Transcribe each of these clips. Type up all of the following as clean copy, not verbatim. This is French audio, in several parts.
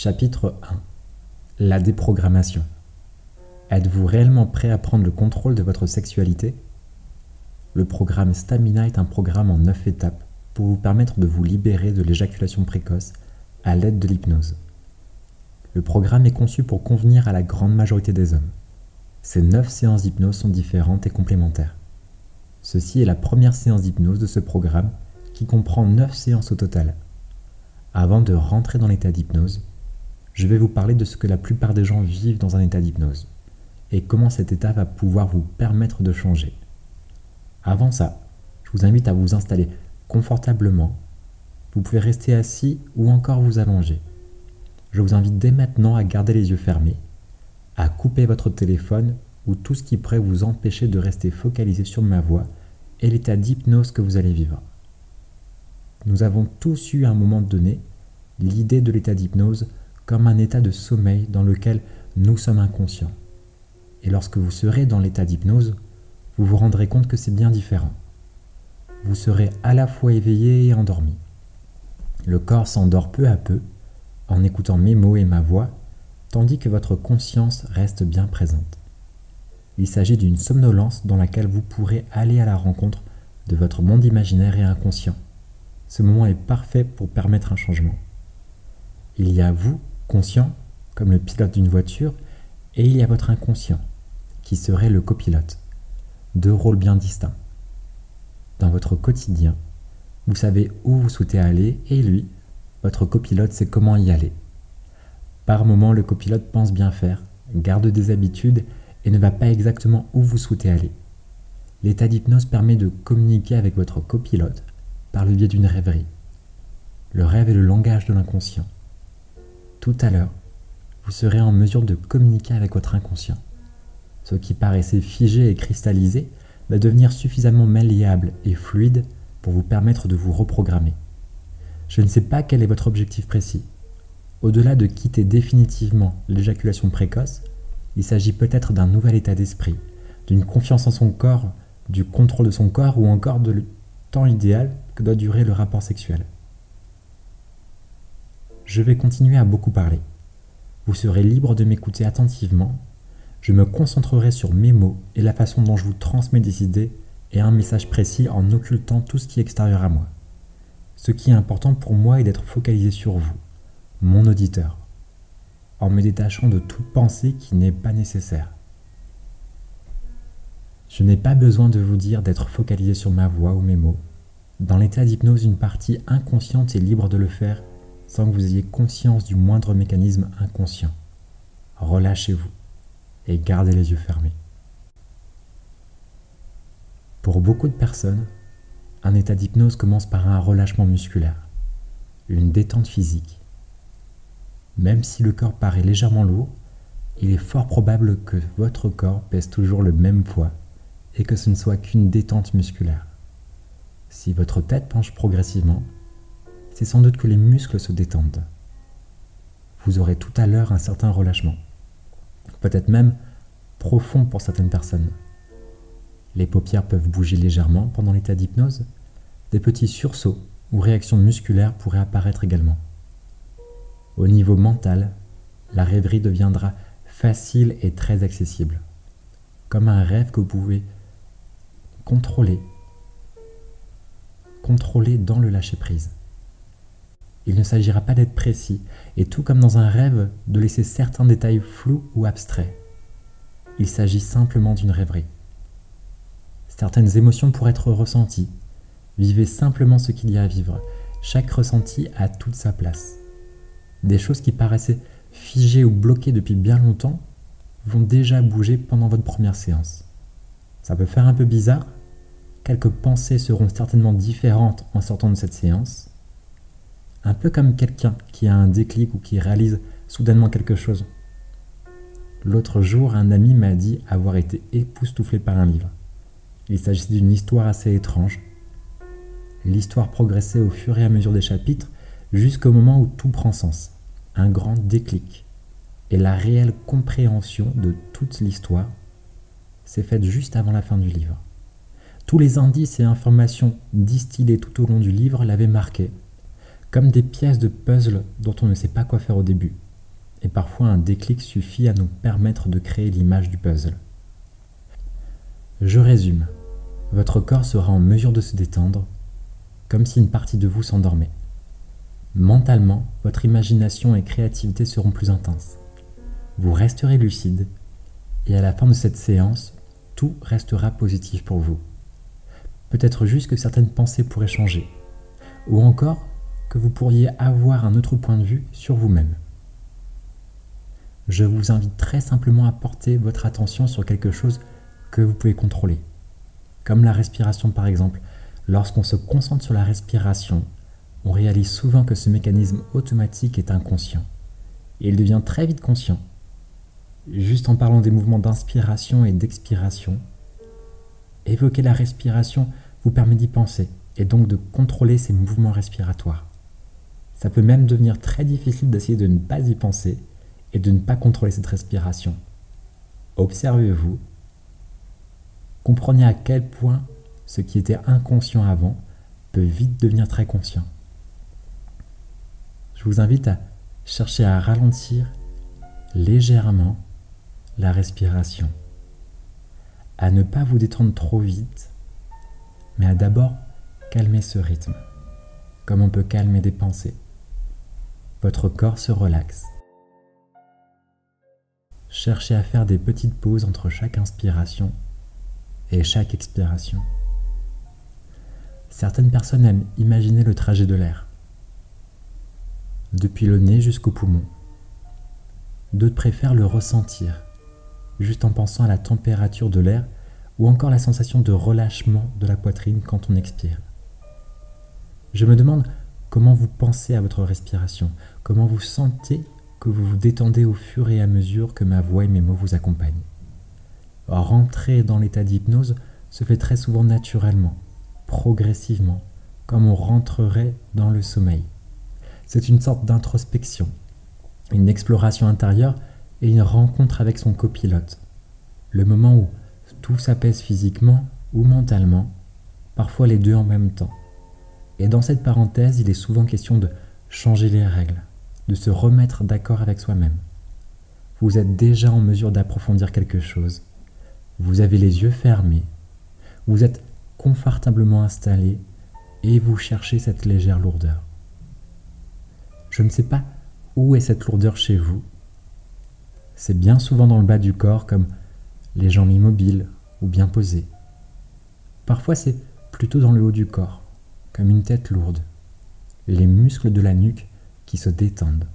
Chapitre 1. La déprogrammation. Êtes-vous réellement prêt à prendre le contrôle de votre sexualité? Le programme Stamina est un programme en 9 étapes pour vous permettre de vous libérer de l'éjaculation précoce à l'aide de l'hypnose. Le programme est conçu pour convenir à la grande majorité des hommes. Ces 9 séances d'hypnose sont différentes et complémentaires. Ceci est la première séance d'hypnose de ce programme qui comprend 9 séances au total. Avant de rentrer dans l'état d'hypnose, je vais vous parler de ce que la plupart des gens vivent dans un état d'hypnose et comment cet état va pouvoir vous permettre de changer. Avant ça, je vous invite à vous installer confortablement. Vous pouvez rester assis ou encore vous allonger. Je vous invite dès maintenant à garder les yeux fermés, à couper votre téléphone ou tout ce qui pourrait vous empêcher de rester focalisé sur ma voix et l'état d'hypnose que vous allez vivre. Nous avons tous eu à un moment donné l'idée de l'état d'hypnose comme un état de sommeil dans lequel nous sommes inconscients. Et lorsque vous serez dans l'état d'hypnose, vous vous rendrez compte que c'est bien différent. Vous serez à la fois éveillé et endormi. Le corps s'endort peu à peu en écoutant mes mots et ma voix, tandis que votre conscience reste bien présente. Il s'agit d'une somnolence dans laquelle vous pourrez aller à la rencontre de votre monde imaginaire et inconscient. Ce moment est parfait pour permettre un changement. Il y a vous, conscient, comme le pilote d'une voiture, et il y a votre inconscient, qui serait le copilote. Deux rôles bien distincts. Dans votre quotidien, vous savez où vous souhaitez aller, et lui, votre copilote, sait comment y aller. Par moments, le copilote pense bien faire, garde des habitudes et ne va pas exactement où vous souhaitez aller. L'état d'hypnose permet de communiquer avec votre copilote par le biais d'une rêverie. Le rêve est le langage de l'inconscient. Tout à l'heure, vous serez en mesure de communiquer avec votre inconscient. Ce qui paraissait figé et cristallisé va devenir suffisamment malléable et fluide pour vous permettre de vous reprogrammer. Je ne sais pas quel est votre objectif précis. Au-delà de quitter définitivement l'éjaculation précoce, il s'agit peut-être d'un nouvel état d'esprit, d'une confiance en son corps, du contrôle de son corps ou encore de le temps idéal que doit durer le rapport sexuel. Je vais continuer à beaucoup parler. Vous serez libre de m'écouter attentivement. Je me concentrerai sur mes mots et la façon dont je vous transmets des idées et un message précis en occultant tout ce qui est extérieur à moi. Ce qui est important pour moi est d'être focalisé sur vous, mon auditeur, en me détachant de toute pensée qui n'est pas nécessaire. Je n'ai pas besoin de vous dire d'être focalisé sur ma voix ou mes mots. Dans l'état d'hypnose, une partie inconsciente est libre de le faire sans que vous ayez conscience du moindre mécanisme inconscient. Relâchez-vous et gardez les yeux fermés. Pour beaucoup de personnes, un état d'hypnose commence par un relâchement musculaire, une détente physique. Même si le corps paraît légèrement lourd, il est fort probable que votre corps pèse toujours le même poids et que ce ne soit qu'une détente musculaire. Si votre tête penche progressivement, c'est sans doute que les muscles se détendent. Vous aurez tout à l'heure un certain relâchement, peut-être même profond pour certaines personnes. Les paupières peuvent bouger légèrement pendant l'état d'hypnose, des petits sursauts ou réactions musculaires pourraient apparaître également. Au niveau mental, la rêverie deviendra facile et très accessible, comme un rêve que vous pouvez contrôler dans le lâcher-prise. Il ne s'agira pas d'être précis, et tout comme dans un rêve, de laisser certains détails flous ou abstraits. Il s'agit simplement d'une rêverie. Certaines émotions pourraient être ressenties. Vivez simplement ce qu'il y a à vivre. Chaque ressenti a toute sa place. Des choses qui paraissaient figées ou bloquées depuis bien longtemps vont déjà bouger pendant votre première séance. Ça peut faire un peu bizarre. Quelques pensées seront certainement différentes en sortant de cette séance. Un peu comme quelqu'un qui a un déclic ou qui réalise soudainement quelque chose. L'autre jour, un ami m'a dit avoir été époustouflé par un livre. Il s'agissait d'une histoire assez étrange. L'histoire progressait au fur et à mesure des chapitres jusqu'au moment où tout prend sens. Un grand déclic. Et la réelle compréhension de toute l'histoire s'est faite juste avant la fin du livre. Tous les indices et informations distillés tout au long du livre l'avaient marqué, comme des pièces de puzzle dont on ne sait pas quoi faire au début, et parfois un déclic suffit à nous permettre de créer l'image du puzzle. Je résume. Votre corps sera en mesure de se détendre, comme si une partie de vous s'endormait. Mentalement, votre imagination et créativité seront plus intenses. Vous resterez lucide, et à la fin de cette séance, tout restera positif pour vous. Peut-être juste que certaines pensées pourraient changer, ou encore que vous pourriez avoir un autre point de vue sur vous-même. Je vous invite très simplement à porter votre attention sur quelque chose que vous pouvez contrôler, comme la respiration par exemple. Lorsqu'on se concentre sur la respiration, on réalise souvent que ce mécanisme automatique est inconscient, et il devient très vite conscient. Juste en parlant des mouvements d'inspiration et d'expiration, évoquer la respiration vous permet d'y penser, et donc de contrôler ces mouvements respiratoires. Ça peut même devenir très difficile d'essayer de ne pas y penser et de ne pas contrôler cette respiration. Observez-vous, comprenez à quel point ce qui était inconscient avant peut vite devenir très conscient. Je vous invite à chercher à ralentir légèrement la respiration, à ne pas vous détendre trop vite, mais à d'abord calmer ce rythme, comme on peut calmer des pensées. Votre corps se relaxe. Cherchez à faire des petites pauses entre chaque inspiration et chaque expiration. Certaines personnes aiment imaginer le trajet de l'air, depuis le nez jusqu'au poumon. D'autres préfèrent le ressentir, juste en pensant à la température de l'air ou encore la sensation de relâchement de la poitrine quand on expire. Je me demande comment vous pensez à votre respiration, comment vous sentez que vous vous détendez au fur et à mesure que ma voix et mes mots vous accompagnent. Rentrer dans l'état d'hypnose se fait très souvent naturellement, progressivement, comme on rentrerait dans le sommeil. C'est une sorte d'introspection, une exploration intérieure et une rencontre avec son copilote. Le moment où tout s'apaise physiquement ou mentalement, parfois les deux en même temps. Et dans cette parenthèse, il est souvent question de changer les règles, de se remettre d'accord avec soi-même. Vous êtes déjà en mesure d'approfondir quelque chose. Vous avez les yeux fermés. Vous êtes confortablement installé et vous cherchez cette légère lourdeur. Je ne sais pas où est cette lourdeur chez vous. C'est bien souvent dans le bas du corps, comme les jambes immobiles ou bien posées. Parfois c'est plutôt dans le haut du corps, comme une tête lourde, les muscles de la nuque qui se détendent.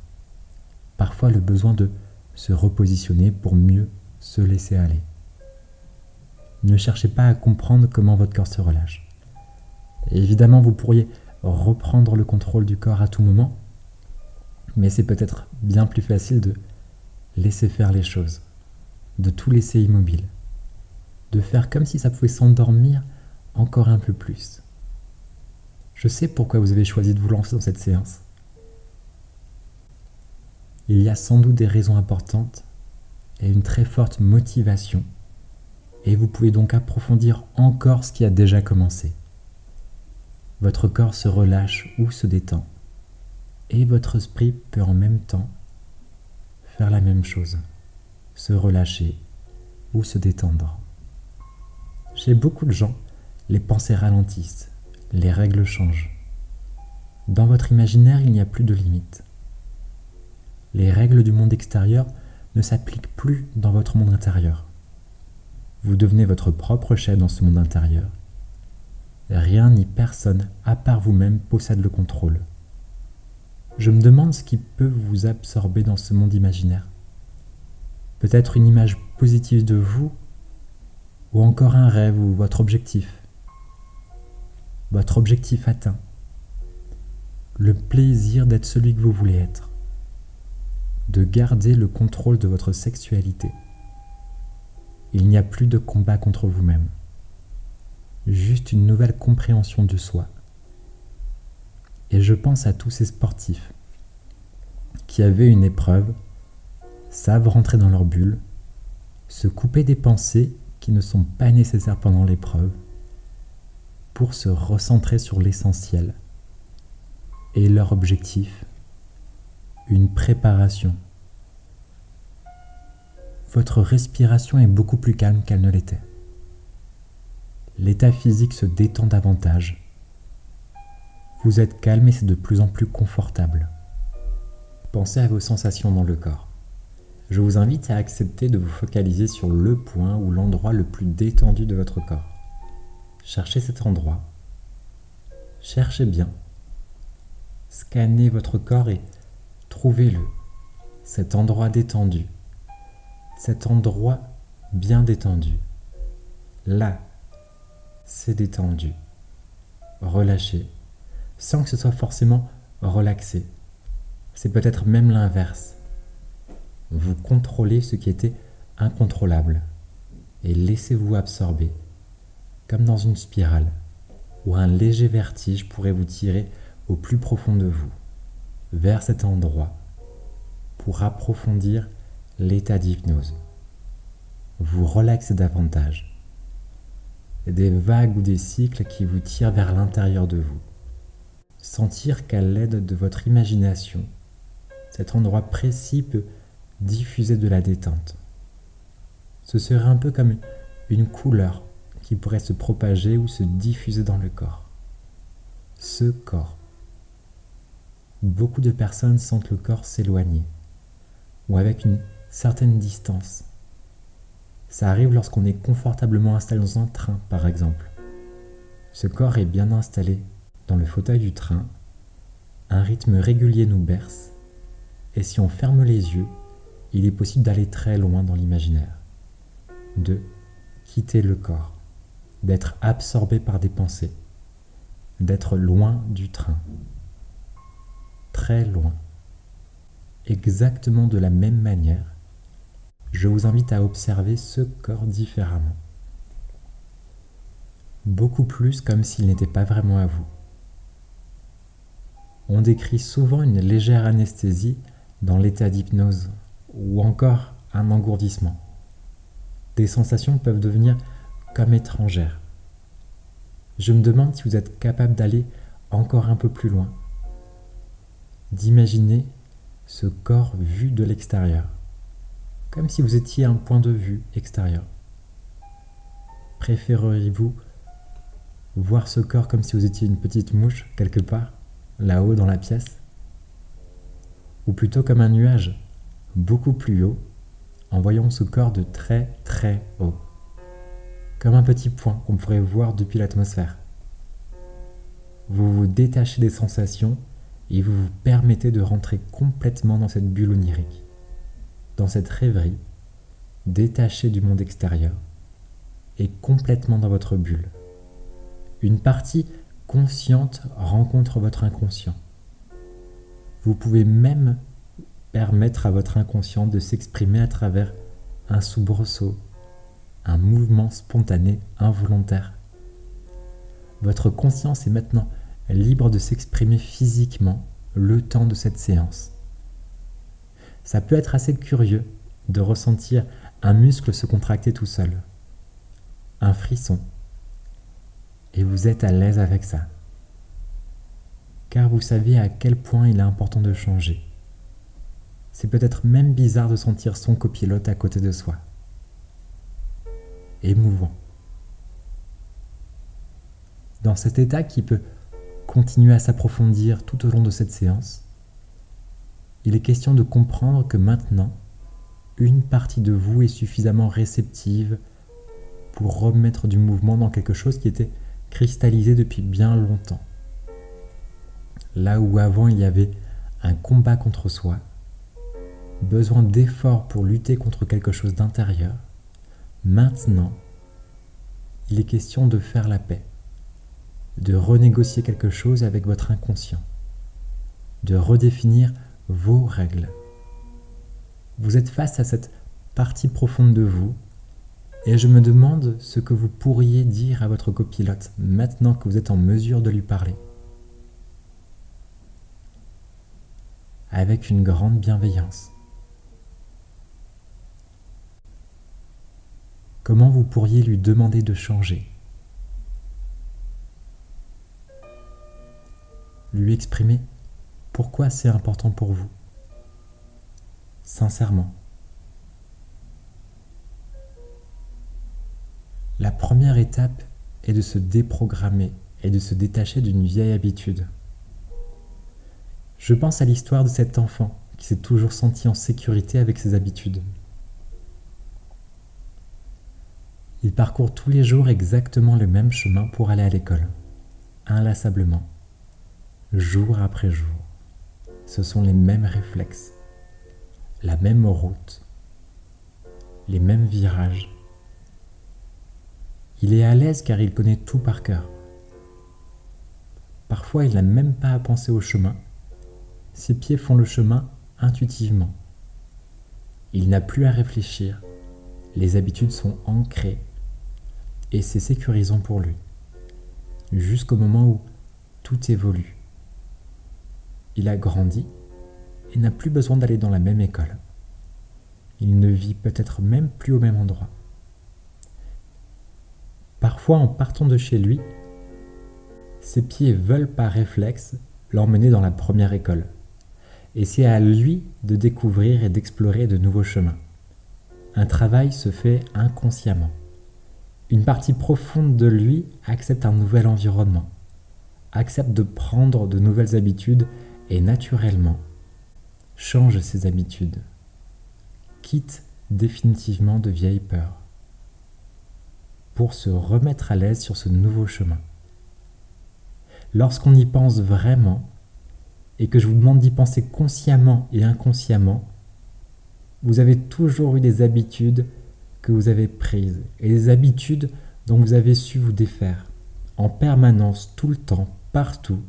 Parfois le besoin de se repositionner pour mieux se laisser aller. Ne cherchez pas à comprendre comment votre corps se relâche. Évidemment, vous pourriez reprendre le contrôle du corps à tout moment, mais c'est peut-être bien plus facile de laisser faire les choses, de tout laisser immobile, de faire comme si ça pouvait s'endormir encore un peu plus. Je sais pourquoi vous avez choisi de vous lancer dans cette séance. Il y a sans doute des raisons importantes et une très forte motivation, et vous pouvez donc approfondir encore ce qui a déjà commencé. Votre corps se relâche ou se détend, et votre esprit peut en même temps faire la même chose, se relâcher ou se détendre. Chez beaucoup de gens, les pensées ralentissent, les règles changent. Dans votre imaginaire, il n'y a plus de limites. Les règles du monde extérieur ne s'appliquent plus dans votre monde intérieur. Vous devenez votre propre chef dans ce monde intérieur. Rien ni personne, à part vous-même, possède le contrôle. Je me demande ce qui peut vous absorber dans ce monde imaginaire. Peut-être une image positive de vous, ou encore un rêve ou votre objectif. Votre objectif atteint. Le plaisir d'être celui que vous voulez être. De garder le contrôle de votre sexualité. Il n'y a plus de combat contre vous-même. Juste une nouvelle compréhension de soi. Et je pense à tous ces sportifs qui avaient une épreuve, savent rentrer dans leur bulle, se couper des pensées qui ne sont pas nécessaires pendant l'épreuve pour se recentrer sur l'essentiel. Et leur objectif, une préparation votre respiration est beaucoup plus calme qu'elle ne l'était. L'état physique se détend davantage. Vous êtes calme et c'est de plus en plus confortable. Pensez à vos sensations dans le corps. Je vous invite à accepter de vous focaliser sur le point ou l'endroit le plus détendu de votre corps. Cherchez cet endroit. Cherchez bien. Scannez votre corps et trouvez-le. Cet endroit détendu. Cet endroit bien détendu. Là, c'est détendu. Relâchez, sans que ce soit forcément relaxé. C'est peut-être même l'inverse. Vous contrôlez ce qui était incontrôlable et laissez-vous absorber, comme dans une spirale, où un léger vertige pourrait vous tirer au plus profond de vous, vers cet endroit, pour approfondir l'état d'hypnose. Vous relaxez davantage. Des vagues ou des cycles qui vous tirent vers l'intérieur de vous. Sentir qu'à l'aide de votre imagination, cet endroit précis peut diffuser de la détente. Ce serait un peu comme une couleur qui pourrait se propager ou se diffuser dans le corps. Ce corps. Beaucoup de personnes sentent le corps s'éloigner ou avec une certaine distance. Ça arrive lorsqu'on est confortablement installé dans un train, par exemple. Ce corps est bien installé dans le fauteuil du train. Un rythme régulier nous berce. Et si on ferme les yeux, il est possible d'aller très loin dans l'imaginaire. De quitter le corps. D'être absorbé par des pensées. D'être loin du train. Très loin. Exactement de la même manière, je vous invite à observer ce corps différemment. Beaucoup plus comme s'il n'était pas vraiment à vous. On décrit souvent une légère anesthésie dans l'état d'hypnose ou encore un engourdissement. Des sensations peuvent devenir comme étrangères. Je me demande si vous êtes capable d'aller encore un peu plus loin, d'imaginer ce corps vu de l'extérieur, comme si vous étiez un point de vue extérieur. Préféreriez-vous voir ce corps comme si vous étiez une petite mouche quelque part, là-haut dans la pièce? Ou plutôt comme un nuage, beaucoup plus haut, en voyant ce corps de très très haut, comme un petit point qu'on pourrait voir depuis l'atmosphère. Vous vous détachez des sensations et vous vous permettez de rentrer complètement dans cette bulle onirique, dans cette rêverie, détachée du monde extérieur et complètement dans votre bulle. Une partie consciente rencontre votre inconscient. Vous pouvez même permettre à votre inconscient de s'exprimer à travers un soubresaut, un mouvement spontané, involontaire. Votre conscience est maintenant libre de s'exprimer physiquement le temps de cette séance. Ça peut être assez curieux de ressentir un muscle se contracter tout seul, un frisson, et vous êtes à l'aise avec ça, car vous savez à quel point il est important de changer. C'est peut-être même bizarre de sentir son copilote à côté de soi. Émouvant. Dans cet état qui peut continuer à s'approfondir tout au long de cette séance, il est question de comprendre que maintenant, une partie de vous est suffisamment réceptive pour remettre du mouvement dans quelque chose qui était cristallisé depuis bien longtemps. Là où avant il y avait un combat contre soi, besoin d'efforts pour lutter contre quelque chose d'intérieur, maintenant, il est question de faire la paix, de renégocier quelque chose avec votre inconscient, de redéfinir vos règles. Vous êtes face à cette partie profonde de vous et je me demande ce que vous pourriez dire à votre copilote maintenant que vous êtes en mesure de lui parler. Avec une grande bienveillance. Comment vous pourriez lui demander de changer? Lui exprimer pourquoi c'est important pour vous. Sincèrement. étape est de se déprogrammer et de se détacher d'une vieille habitude. Je pense à l'histoire de cet enfant qui s'est toujours senti en sécurité avec ses habitudes. Il parcourt tous les jours exactement le même chemin pour aller à l'école, inlassablement, jour après jour. Ce sont les mêmes réflexes, la même route, les mêmes virages. Il est à l'aise car il connaît tout par cœur. Parfois, il n'a même pas à penser au chemin. Ses pieds font le chemin intuitivement. Il n'a plus à réfléchir. Les habitudes sont ancrées et c'est sécurisant pour lui. Jusqu'au moment où tout évolue. Il a grandi et n'a plus besoin d'aller dans la même école. Il ne vit peut-être même plus au même endroit. Parfois, en partant de chez lui, ses pieds veulent par réflexe l'emmener dans la première école. Et c'est à lui de découvrir et d'explorer de nouveaux chemins. Un travail se fait inconsciemment. Une partie profonde de lui accepte un nouvel environnement, accepte de prendre de nouvelles habitudes et naturellement change ses habitudes, quitte définitivement de vieilles peurs pour se remettre à l'aise sur ce nouveau chemin. Lorsqu'on y pense vraiment, et que je vous demande d'y penser consciemment et inconsciemment, vous avez toujours eu des habitudes que vous avez prises et des habitudes dont vous avez su vous défaire en permanence, tout le temps, partout.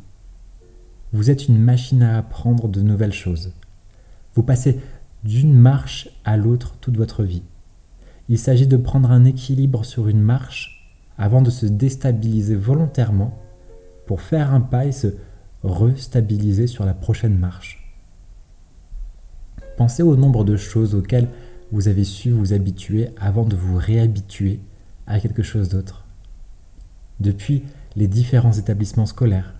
Vous êtes une machine à apprendre de nouvelles choses. Vous passez d'une marche à l'autre toute votre vie. Il s'agit de prendre un équilibre sur une marche avant de se déstabiliser volontairement pour faire un pas et se restabiliser sur la prochaine marche. Pensez au nombre de choses auxquelles vous avez su vous habituer avant de vous réhabituer à quelque chose d'autre. Depuis les différents établissements scolaires,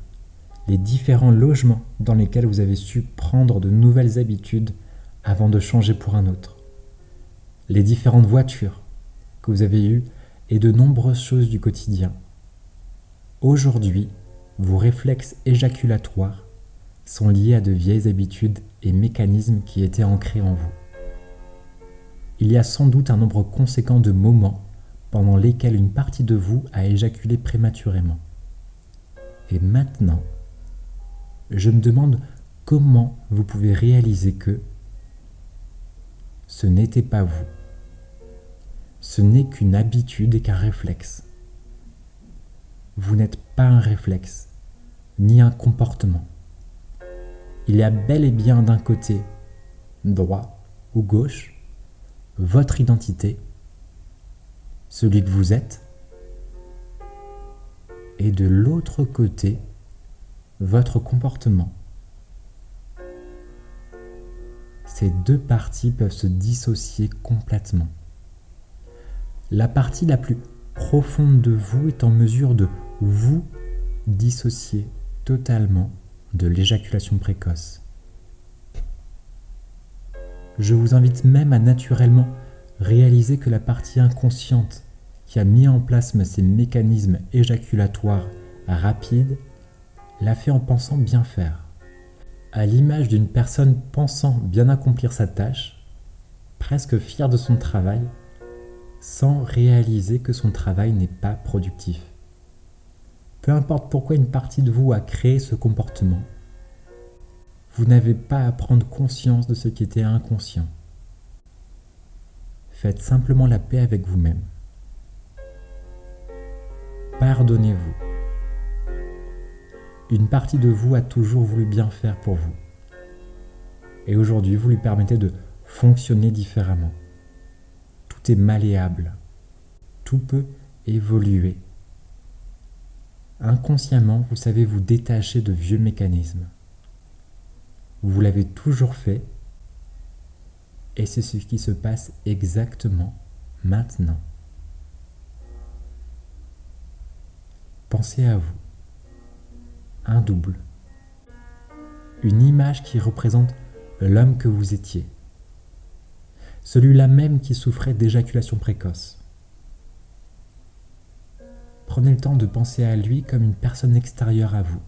les différents logements dans lesquels vous avez su prendre de nouvelles habitudes avant de changer pour un autre, les différentes voitures que vous avez eues et de nombreuses choses du quotidien. Aujourd'hui, vos réflexes éjaculatoires sont liés à de vieilles habitudes et mécanismes qui étaient ancrés en vous. Il y a sans doute un nombre conséquent de moments pendant lesquels une partie de vous a éjaculé prématurément. Et maintenant, je me demande comment vous pouvez réaliser que ce n'était pas vous. Ce n'est qu'une habitude et qu'un réflexe. Vous n'êtes pas un réflexe, ni un comportement. Il y a bel et bien d'un côté, droit ou gauche, votre identité, celui que vous êtes, et de l'autre côté, votre comportement. Ces deux parties peuvent se dissocier complètement. La partie la plus profonde de vous est en mesure de vous dissocier totalement de l'éjaculation précoce. Je vous invite même à naturellement réaliser que la partie inconsciente qui a mis en place ces mécanismes éjaculatoires rapides l'a fait en pensant bien faire. À l'image d'une personne pensant bien accomplir sa tâche, presque fière de son travail, sans réaliser que son travail n'est pas productif. Peu importe pourquoi une partie de vous a créé ce comportement, vous n'avez pas à prendre conscience de ce qui était inconscient. Faites simplement la paix avec vous-même. Pardonnez-vous. Une partie de vous a toujours voulu bien faire pour vous. Et aujourd'hui, vous lui permettez de fonctionner différemment. Tout est malléable. Tout peut évoluer. Inconsciemment, vous savez vous détacher de vieux mécanismes. Vous l'avez toujours fait et c'est ce qui se passe exactement maintenant. Pensez à vous. Un double. Une image qui représente l'homme que vous étiez. Celui-là même qui souffrait d'éjaculation précoce. Prenez le temps de penser à lui comme une personne extérieure à vous.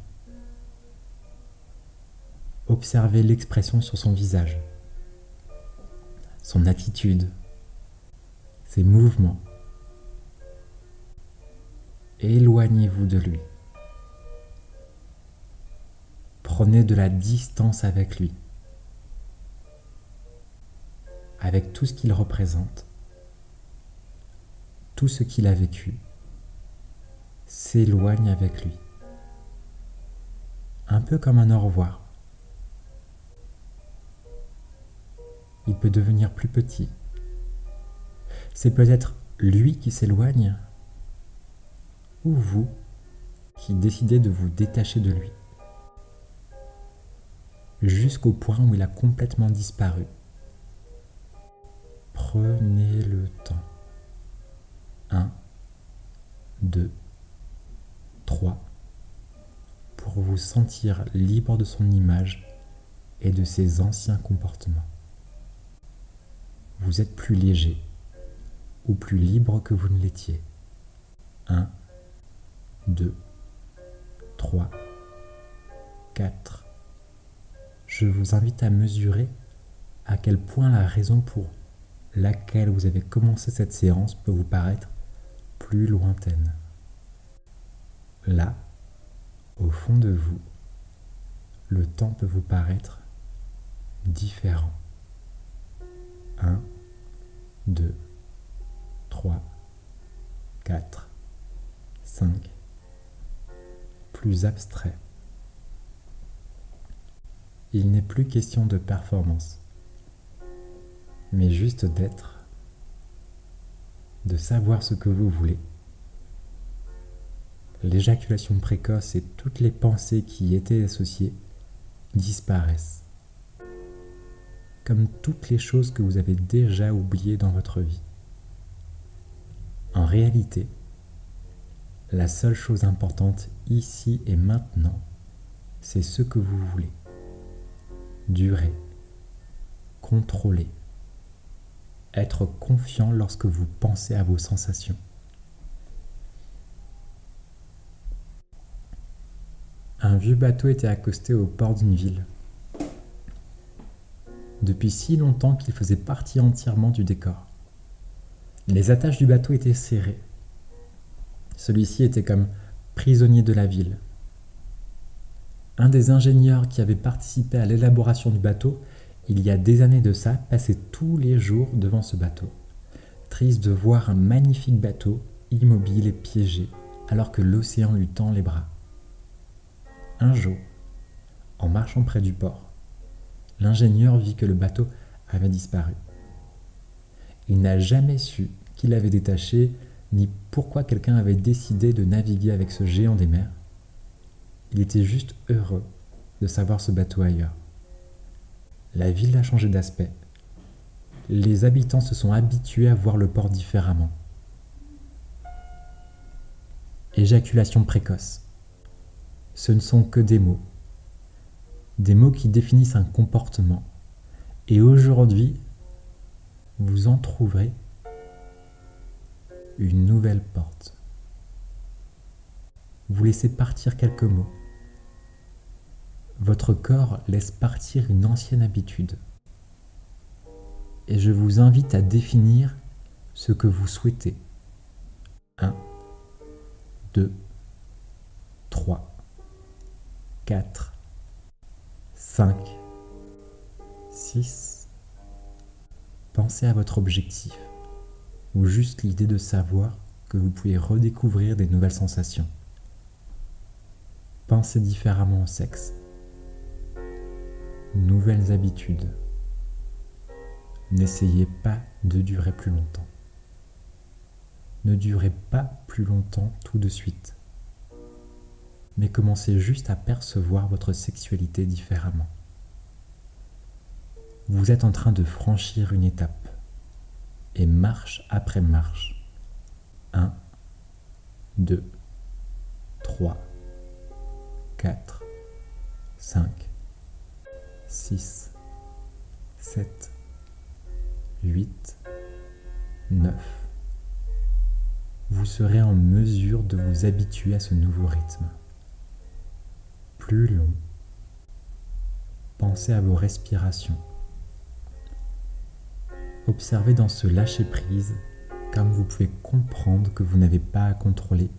Observez l'expression sur son visage, son attitude, ses mouvements. Éloignez-vous de lui. Prenez de la distance avec lui, avec tout ce qu'il représente, tout ce qu'il a vécu. S'éloigne avec lui. Un peu comme un au revoir. Il peut devenir plus petit. C'est peut-être lui qui s'éloigne ou vous qui décidez de vous détacher de lui, jusqu'au point où il a complètement disparu. Prenez le temps. 1, 2, 3, pour vous sentir libre de son image et de ses anciens comportements. Vous êtes plus léger ou plus libre que vous ne l'étiez. 1, 2, 3, 4. Je vous invite à mesurer à quel point la raison pour laquelle vous avez commencé cette séance peut vous paraître plus lointaine. Là, au fond de vous, le temps peut vous paraître différent. 1, 2, 3, 4, 5. Plus abstrait. Il n'est plus question de performance, mais juste d'être, de savoir ce que vous voulez. L'éjaculation précoce et toutes les pensées qui y étaient associées disparaissent, comme toutes les choses que vous avez déjà oubliées dans votre vie. En réalité, la seule chose importante ici et maintenant, c'est ce que vous voulez. Durer, contrôler, être confiant lorsque vous pensez à vos sensations. Un vieux bateau était accosté au port d'une ville. Depuis si longtemps qu'il faisait partie entièrement du décor. Les attaches du bateau étaient serrées. Celui-ci était comme prisonnier de la ville. Un des ingénieurs qui avait participé à l'élaboration du bateau, il y a des années de ça, passait tous les jours devant ce bateau, triste de voir un magnifique bateau immobile et piégé, alors que l'océan lui tend les bras. Un jour, en marchant près du port, l'ingénieur vit que le bateau avait disparu. Il n'a jamais su qui l'avait détaché, ni pourquoi quelqu'un avait décidé de naviguer avec ce géant des mers. Il était juste heureux de savoir ce bateau ailleurs. La ville a changé d'aspect. Les habitants se sont habitués à voir le port différemment. Éjaculation précoce. Ce ne sont que des mots qui définissent un comportement. Et aujourd'hui, vous entrouvrez une nouvelle porte. Vous laissez partir quelques mots. Votre corps laisse partir une ancienne habitude. Et je vous invite à définir ce que vous souhaitez. 1, 2, 3, 4, 5, 6. Pensez à votre objectif, ou juste l'idée de savoir que vous pouvez redécouvrir des nouvelles sensations. Pensez différemment au sexe. Nouvelles habitudes. N'essayez pas de durer plus longtemps. Ne durez pas plus longtemps tout de suite. Mais commencez juste à percevoir votre sexualité différemment. Vous êtes en train de franchir une étape. Et marche après marche. 1, 2, 3, 4, 5, 6, 7, 8, 9, vous serez en mesure de vous habituer à ce nouveau rythme. Plus long, pensez à vos respirations. Observez dans ce lâcher-prise comme vous pouvez comprendre que vous n'avez pas à contrôler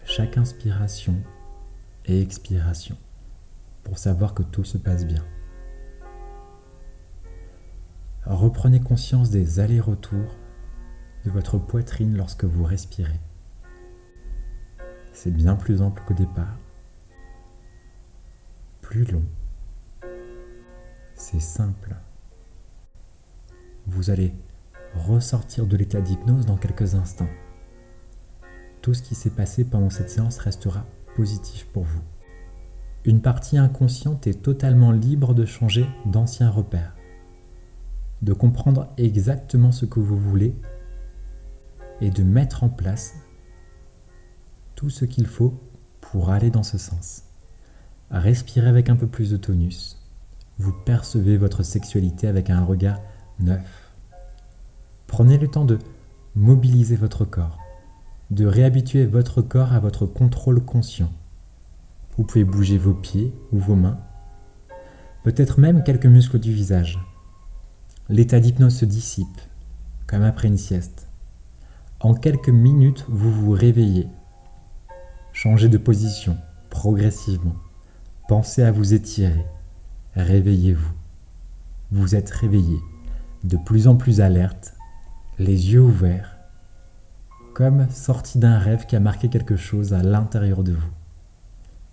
chaque inspiration et expiration pour savoir que tout se passe bien. Reprenez conscience des allers-retours de votre poitrine lorsque vous respirez. C'est bien plus ample qu'au départ, plus long, c'est simple. Vous allez ressortir de l'état d'hypnose dans quelques instants. Tout ce qui s'est passé pendant cette séance restera positif pour vous. Une partie inconsciente est totalement libre de changer d'anciens repères, de comprendre exactement ce que vous voulez et de mettre en place tout ce qu'il faut pour aller dans ce sens. Respirez avec un peu plus de tonus. Vous percevez votre sexualité avec un regard neuf. Prenez le temps de mobiliser votre corps, de réhabituer votre corps à votre contrôle conscient. Vous pouvez bouger vos pieds ou vos mains, peut-être même quelques muscles du visage. L'état d'hypnose se dissipe, comme après une sieste. En quelques minutes, vous vous réveillez. Changez de position progressivement. Pensez à vous étirer. Réveillez-vous. Vous êtes réveillé, de plus en plus alerte, les yeux ouverts, comme sorti d'un rêve qui a marqué quelque chose à l'intérieur de vous.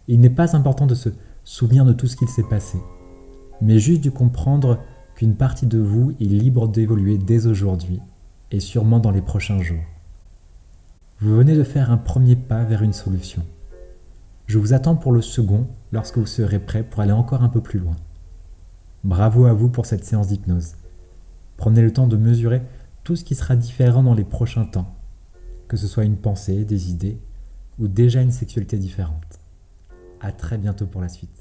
Il n'est pas important de se souvenir de tout ce qu'il s'est passé, mais juste de comprendre qu'une partie de vous est libre d'évoluer dès aujourd'hui et sûrement dans les prochains jours. Vous venez de faire un premier pas vers une solution. Je vous attends pour le second lorsque vous serez prêt pour aller encore un peu plus loin. Bravo à vous pour cette séance d'hypnose. Prenez le temps de mesurer tout ce qui sera différent dans les prochains temps, que ce soit une pensée, des idées ou déjà une sexualité différente. À très bientôt pour la suite.